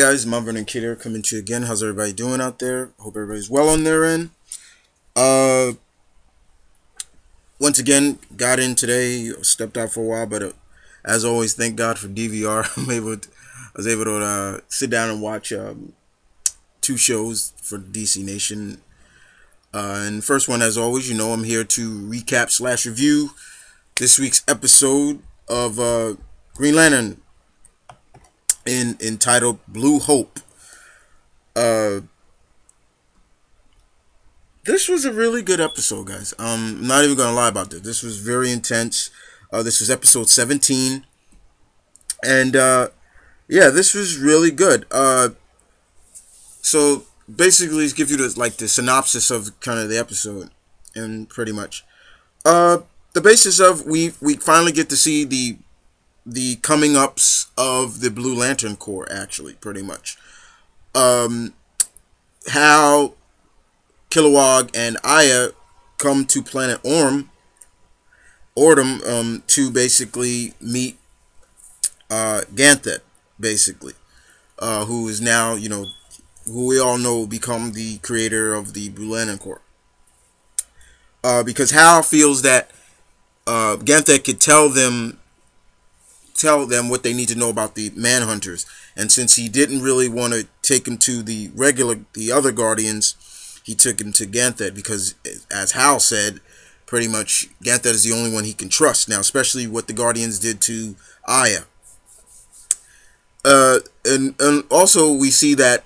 guys, M.V.K here, coming to you again. How's everybody doing out there? Hope everybody's well on their end. Uh, Once again, got in today. Stepped out for a while, but as always, thank God for DVR. I was able to sit down and watch two shows for DC Nation. And first one, as always, I'm here to recap / review this week's episode of Green Lantern, entitled Blue Hope. This was a really good episode, guys. I'm not even gonna lie about this. This was very intense. This was episode 17, and yeah, this was really good. So basically, let's give you the synopsis of kind of the episode, and pretty much, the basis of we finally get to see the coming ups of the Blue Lantern Corps, actually, pretty much. How Kilowog and Aya come to planet Ordum, to basically meet Ganthet, basically, who is now, who we all know will become the creator of the Blue Lantern Corps. Because Hal feels that Ganthet could tell them what they need to know about the Manhunters, and since he didn't really want to take him to the other Guardians, he took him to Ganthet because, as Hal said, pretty much Ganthet is the only one he can trust now, especially what the Guardians did to Aya. And also we see that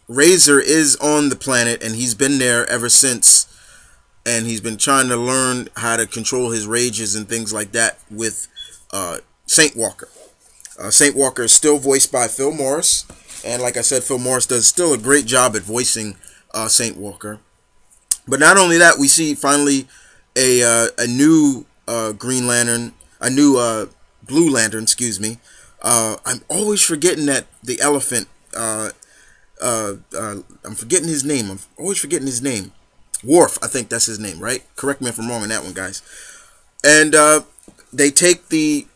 Razor is on the planet, and he's been there ever since, and he's been trying to learn how to control his rages and things like that with Saint Walker. Saint Walker is still voiced by Phil Morris, and like I said, Phil Morris does still a great job at voicing Saint Walker. But not only that, we see finally a new Green Lantern, a new Blue Lantern, excuse me. I'm always forgetting that the elephant. I'm forgetting his name. I'm always forgetting his name. Worf, I think that's his name, right? Correct me if I'm wrong on that one, guys. And they take the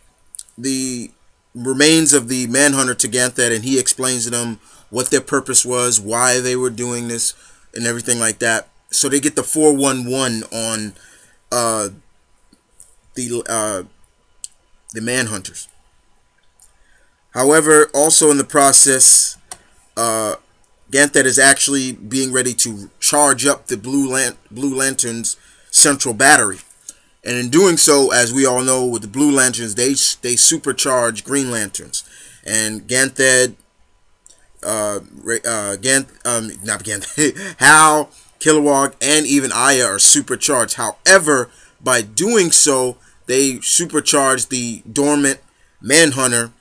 remains of the Manhunter to Ganthet, and he explains to them what their purpose was, why they were doing this, and everything like that. So they get the 411 on the Manhunters. However, also in the process, Ganthet is actually being ready to charge up the Blue Lantern's central battery. And in doing so, as we all know, with the Blue Lanterns, they supercharge Green Lanterns. And Ganthet, not Ganthet, Hal, Kilowog, and even Aya are supercharged. However, by doing so, they supercharge the dormant Manhunter,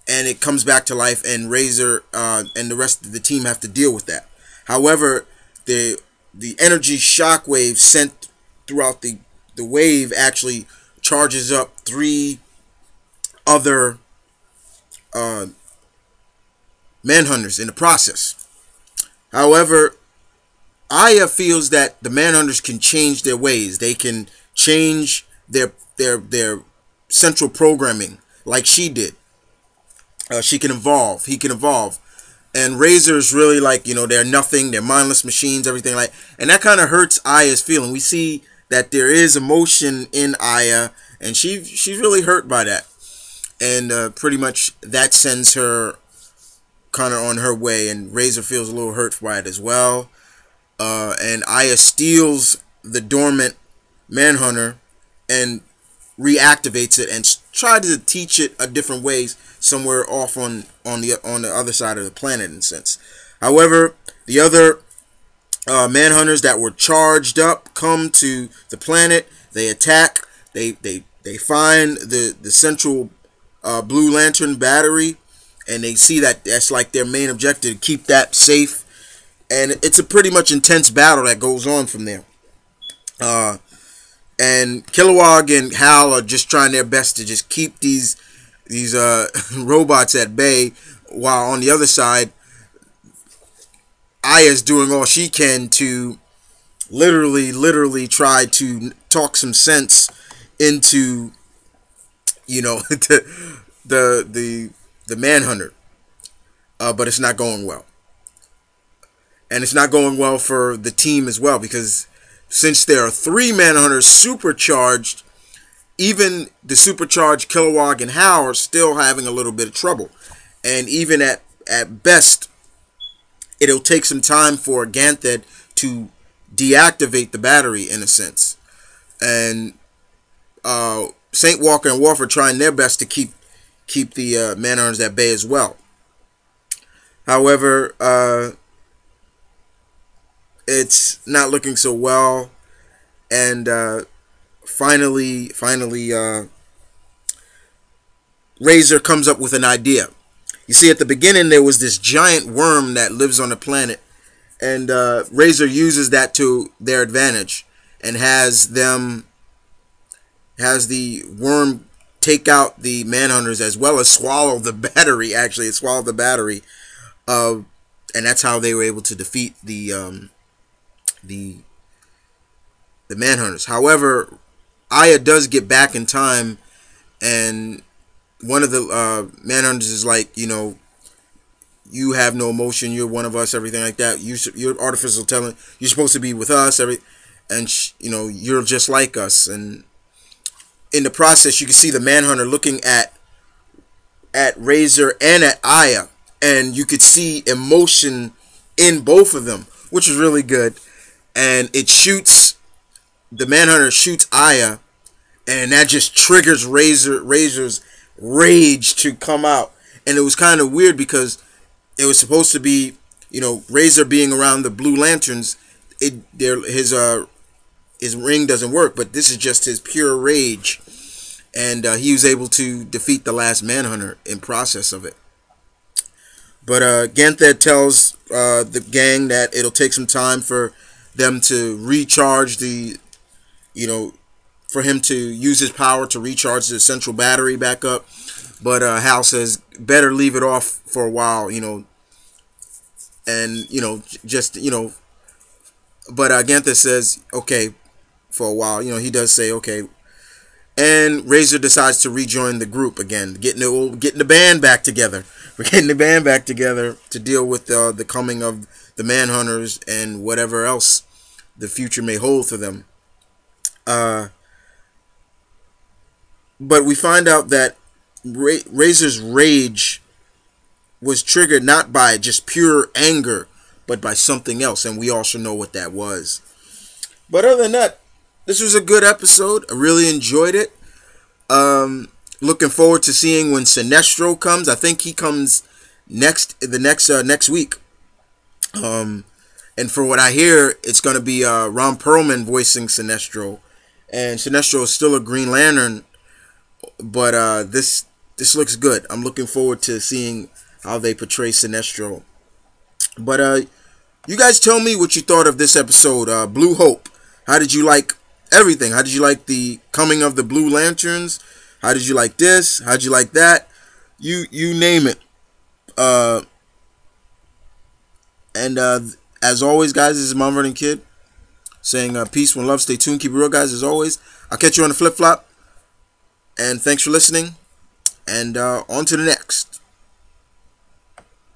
and it comes back to life, and Razor and the rest of the team have to deal with that. However, the energy shockwave sent throughout the wave actually charges up 3 other Manhunters in the process. However, Aya feels that the Manhunters can change their ways. They can change their central programming like she did. She can evolve. He can evolve. And Razor is really like, they're nothing. They're mindless machines, everything like. And that kind of hurts Aya's feeling. We see that there is emotion in Aya, and she's really hurt by that. And pretty much that sends her kind of on her way, and Razor feels a little hurt by it as well. And Aya steals the dormant Manhunter and reactivates it and tries to teach it a different ways somewhere off on the other side of the planet, in a sense. However, the other Manhunters that were charged up come to the planet. They attack. They find the central Blue Lantern battery, and they see that that's like their main objective, to keep that safe. And it's a pretty much intense battle that goes on from there. And Kilowog and Hal are just trying their best to just keep these robots at bay, while on the other side, Aya's doing all she can to literally try to talk some sense into the Manhunter. but it's not going well. And it's not going well for the team as well, because since there are three Manhunters supercharged, even the supercharged Kilowog and Hal are still having a little bit of trouble. And even at best, it'll take some time for Ganthed to deactivate the battery, in a sense. And Saint Walker and Worf are trying their best to keep the Manhunters at bay as well. However, it's not looking so well. And finally, Razor comes up with an idea. You see, at the beginning, there was this giant worm that lives on the planet, and Razor uses that to their advantage and has the worm take out the Manhunters as well as swallow the battery. Actually, it swallowed the battery, and that's how they were able to defeat the Manhunters. However, Aya does get back in time, and one of the Manhunters is like, you have no emotion, you're one of us, everything like that. You're artificial talent. You're supposed to be with us, and you're just like us. And in the process, you can see the Manhunter looking at Razor and at Aya, and you could see emotion in both of them, which is really good. And the Manhunter shoots Aya, and that just triggers Razor's rage to come out. And it was kind of weird because it was supposed to be, Razor being around the Blue Lanterns, his ring doesn't work, but this is just his pure rage, and he was able to defeat the last Manhunter in process of it. But Ganthed tells the gang that it'll take some time for them to recharge for him to use his power to recharge the central battery back up. But Hal says better leave it off for a while, and but Ganthed says okay for a while. He does say okay, and Razor decides to rejoin the group again, getting the band back together. We're getting the band back together to deal with the coming of the Manhunters and whatever else the future may hold for them. But we find out that Razor's rage was triggered not by just pure anger, but by something else, and we all should know what that was. But other than that, this was a good episode. I really enjoyed it. Looking forward to seeing when Sinestro comes. I think he comes next week. And for what I hear, it's going to be Ron Perlman voicing Sinestro, and Sinestro is still a Green Lantern. But this looks good. I'm looking forward to seeing how they portray Sinestro. But you guys tell me what you thought of this episode. Blue Hope. How did you like everything? How did you like the coming of the Blue Lanterns? How did you like this? How did you like that? You name it. And as always, guys, this is Mount Vernon Kid saying peace, one love, stay tuned, keep it real, guys. As always, I'll catch you on the flip flop. And thanks for listening. And on to the next.